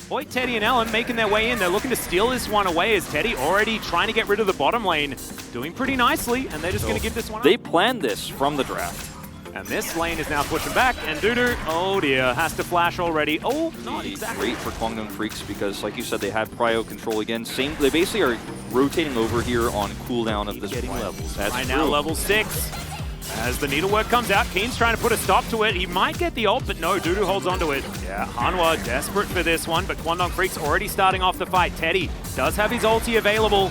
Void, Teddy, and Ellen making their way in. They're looking to steal this one away as Teddy already trying to get rid of the bottom lane. Doing pretty nicely, and they're just going to give this one up. They planned this from the draft. And this lane is now pushing back, and Dudu, oh dear, has to flash already. Oh, not exactly. Great for Kwangdong Freaks because, like you said, they have prio control again. They basically are rotating over here on cooldown of this getting point. levels. That's right true. now, level 6. As the needlework comes out, Keen's trying to put a stop to it. He might get the ult, but no, Dudu holds onto it. Yeah, Hanwha desperate for this one, but Kwangdong Freaks already starting off the fight. Teddy does have his ulti available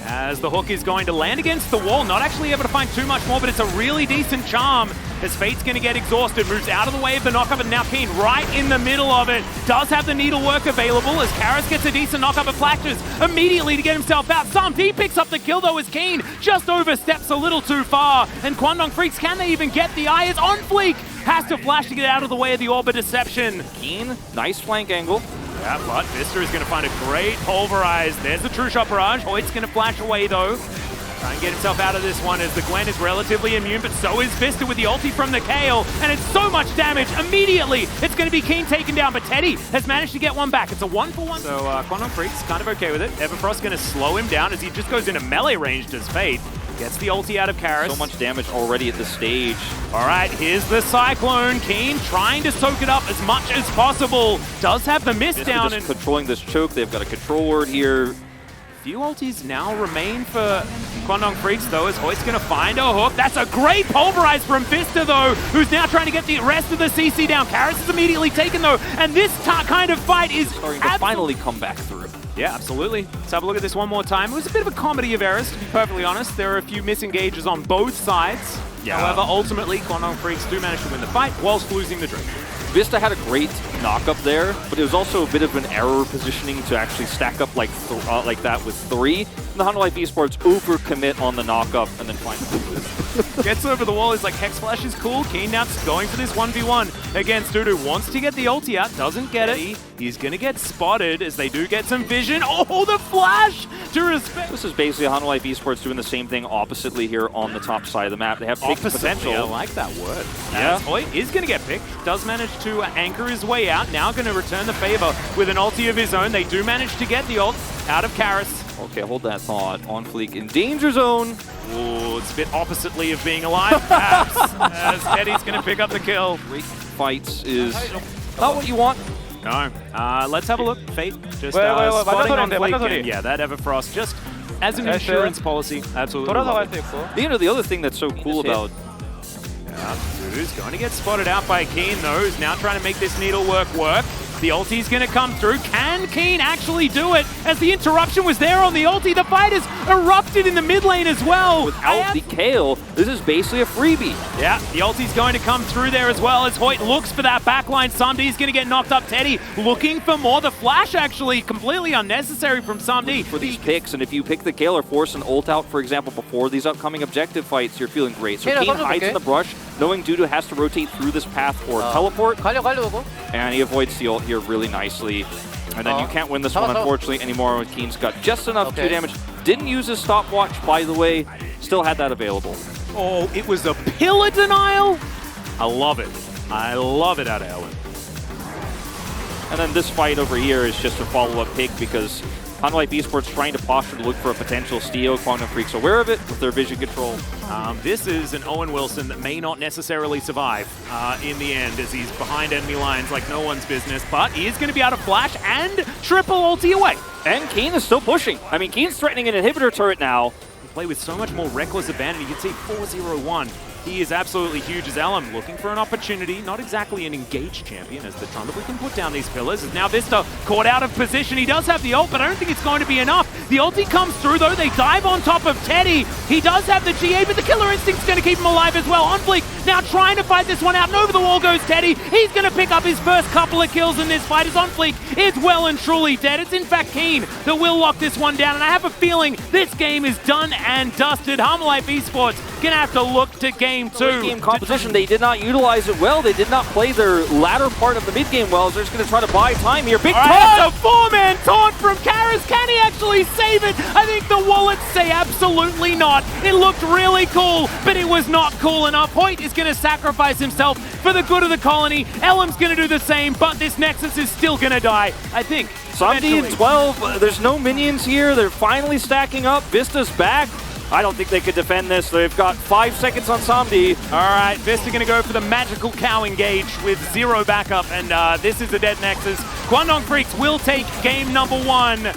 as the hook is going to land against the wall. Not actually able to find too much more, but it's a really decent charm as Fate's going to get exhausted. Moves out of the way of the knockup, and now Keen right in the middle of it. Does have the needlework available as Karis gets a decent knockup and flashes immediately to get himself out. He picks up the kill though as Keen just oversteps a little too far. And Kwangdong Freaks, can they even get the eye? It's on fleek. Has to flash to get out of the way of the Orb of Deception. Keen, nice flank angle. Yeah, but Vista is going to find a great pulverize. There's the True Shot Barrage. Hoyt's going to flash away though. Try and get himself out of this one as the Gwen is relatively immune, but so is Vista with the ulti from the Kale, and it's so much damage immediately. It's going to be Keen taken down, but Teddy has managed to get one back. It's a 1-for-1. So Kwangdong Freaks kind of okay with it. Everfrost going to slow him down as he just goes into melee range, does Fate. Gets the ulti out of Karis. So much damage already at this stage. All right, here's the Cyclone. Keen trying to soak it up as much as possible. Does have the miss down. And controlling this choke. They've got a control ward here. Few ultis now remain for Kwangdong Freaks though, as Hoyt's going to find a hook. That's a great pulverize from Vista though, who's now trying to get the rest of the CC down. Karis is immediately taken though, and this kind of fight is starting to finally come back through. Yeah, absolutely. Let's have a look at this one more time. It was a bit of a comedy of errors, to be perfectly honest. There are a few misengages on both sides. Yeah. However, ultimately, Kwangdong Freaks do manage to win the fight whilst losing the drink. Vista had a great knock up there, but it was also a bit of an error positioning to actually stack up like that with 3. And the Hanwha Life Esports overcommit on the knock up and then find the Gets over the wall. He's like, Hex Flash is cool. Keen now going for this 1v1 against Dudu. Wants to get the ulti out, doesn't get it. He's going to get spotted as they do get some vision. Oh, the flash to respect. This is basically Hanwha Life Esports doing the same thing oppositely here on the top side of the map. They have big potential. I like that word. Yeah. Hoyt is going to get picked. Does manage to anchor his way out. Now going to return the favor with an ulti of his own. They do manage to get the ult out of Karis. Okay, hold that thought. On Fleek in danger zone. Ooh, it's a bit oppositely of being alive, perhaps, as Teddy's going to pick up the kill. 3 fights is not what you want. No. Let's have a look. Fate just spotting on Fleek. And yeah, that Everfrost just as an insurance policy. Absolutely. You know, the other thing that's so cool about... Dudu's going to get spotted out by Keen, though, who's now trying to make this needlework work. The ulti's going to come through. Can Keen actually do it? As the interruption was there on the ulti, the fight has erupted in the mid lane as well. Without the Kale, this is basically a freebie. Yeah, the ulti's going to come through there as well as Hoyt looks for that backline. Samdi's going to get knocked up. Teddy looking for more. The flash actually completely unnecessary from Samdi. For these picks, and if you pick the Kale or force an ult out, for example, before these upcoming objective fights, you're feeling great. So Keen hides in the brush, knowing Dudu has to rotate through this path or teleport. And he avoids the ult here really nicely. And then you can't win this one, unfortunately, anymore. Keen's got just enough 2 damage. Didn't use his stopwatch, by the way. Still had that available. Oh, it was a pillar denial? I love it. I love it out of Ellen. And then this fight over here is just a follow-up pick because Hanwha Life Esports trying to posture to look for a potential steal. Quantum Freak's aware of it with their vision control. This is an Owen Wilson that may not necessarily survive in the end as he's behind enemy lines like no one's business, but he is going to be able to flash and triple ulti away. And Keen is still pushing. I mean, Keen's threatening an inhibitor turret now. Play with so much more reckless abandon. You can see 4-0-1. He is absolutely huge as Alum looking for an opportunity. Not exactly an engaged champion as the Thunderbird can put down these pillars. Now Vista caught out of position. He does have the ult, but I don't think it's going to be enough. The ulti comes through though. They dive on top of Teddy. He does have the GA, but the killer instinct's going to keep him alive as well. On Fleek now trying to fight this one out, and over the wall goes Teddy. He's going to pick up his first couple of kills in this fight as On Fleek is well and truly dead. It's in fact Keen that will lock this one down, and I have a feeling this game is done and dusted. Hanwha Life Esports going to have to look to game 2. Game composition, they did not utilize it well. They did not play their latter part of the mid game well. So they're just going to try to buy time here. Big taunt! A 4-man taunt from Karis. Can he actually save it? I think the wallets say absolutely not. It looked really cool, but it was not cool enough. Hoyt is going to sacrifice himself for the good of the colony. Elam's going to do the same, but this Nexus is still going to die, I think. Samdi and 12. There's no minions here. They're finally stacking up. Vista's back. I don't think they could defend this. They've got 5 seconds on Samdi. All right, Vista going to go for the magical cow engage with 0 backup, and this is a dead Nexus. Guangdong Freaks will take game number 1.